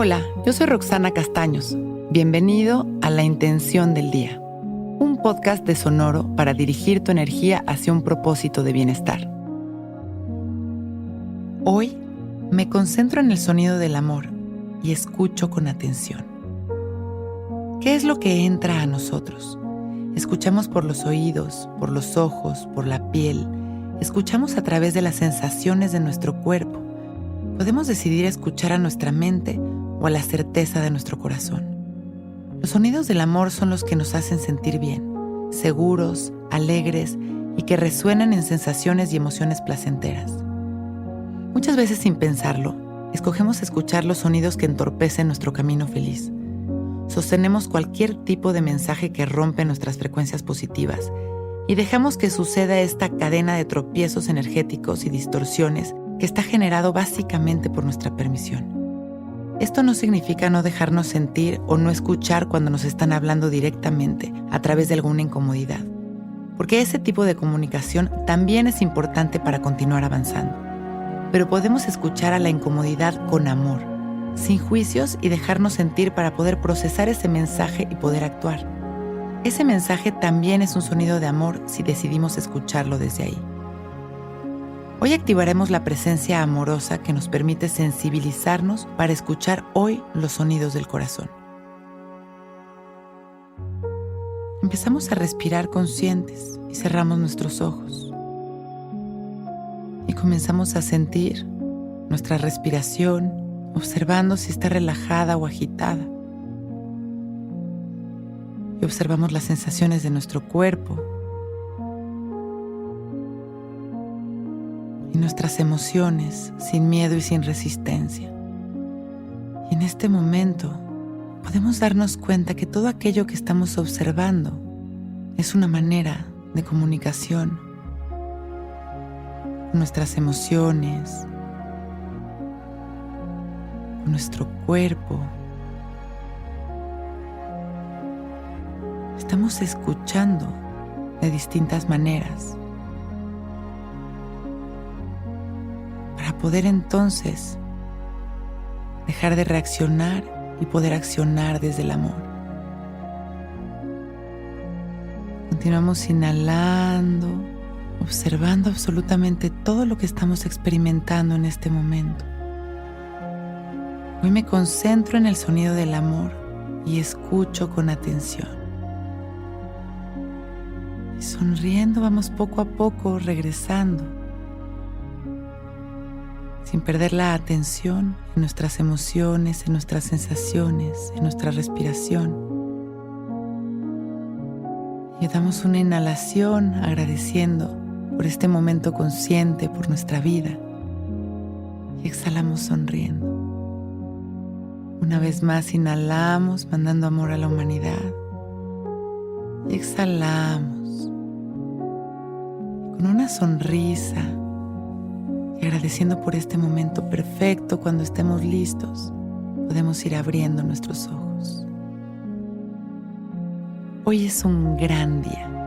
Hola, yo soy Roxana Castaños. Bienvenido a La Intención del Día, un podcast de Sonoro para dirigir tu energía hacia un propósito de bienestar. Hoy me concentro en el sonido del amor y escucho con atención. ¿Qué es lo que entra a nosotros? Escuchamos por los oídos, por los ojos, por la piel. Escuchamos a través de las sensaciones de nuestro cuerpo. Podemos decidir escuchar a nuestra mente o a la certeza de nuestro corazón. Los sonidos del amor son los que nos hacen sentir bien, seguros, alegres y que resuenan en sensaciones y emociones placenteras. Muchas veces sin pensarlo, escogemos escuchar los sonidos que entorpecen nuestro camino feliz. Sostenemos cualquier tipo de mensaje que rompe nuestras frecuencias positivas y dejamos que suceda esta cadena de tropiezos energéticos y distorsiones que está generado básicamente por nuestra permisión. Esto no significa no dejarnos sentir o no escuchar cuando nos están hablando directamente a través de alguna incomodidad, porque ese tipo de comunicación también es importante para continuar avanzando. Pero podemos escuchar a la incomodidad con amor, sin juicios y dejarnos sentir para poder procesar ese mensaje y poder actuar. Ese mensaje también es un sonido de amor si decidimos escucharlo desde ahí. Hoy activaremos la presencia amorosa que nos permite sensibilizarnos para escuchar hoy los sonidos del corazón. Empezamos a respirar conscientes y cerramos nuestros ojos. Y comenzamos a sentir nuestra respiración, observando si está relajada o agitada. Y observamos las sensaciones de nuestro cuerpo y nuestras emociones sin miedo y sin resistencia. Y en este momento podemos darnos cuenta que todo aquello que estamos observando es una manera de comunicación con nuestras emociones, con nuestro cuerpo. Estamos escuchando de distintas maneras para poder entonces dejar de reaccionar y poder accionar desde el amor. Continuamos inhalando, observando absolutamente todo lo que estamos experimentando en este momento. Hoy me concentro en el sonido del amor y escucho con atención. Y sonriendo vamos poco a poco regresando, sin perder la atención en nuestras emociones, en nuestras sensaciones, en nuestra respiración. Y damos una inhalación agradeciendo por este momento consciente, por nuestra vida. Y exhalamos sonriendo. Una vez más inhalamos, mandando amor a la humanidad. Y exhalamos. Con una sonrisa. Y agradeciendo por este momento perfecto, cuando estemos listos, podemos ir abriendo nuestros ojos. Hoy es un gran día.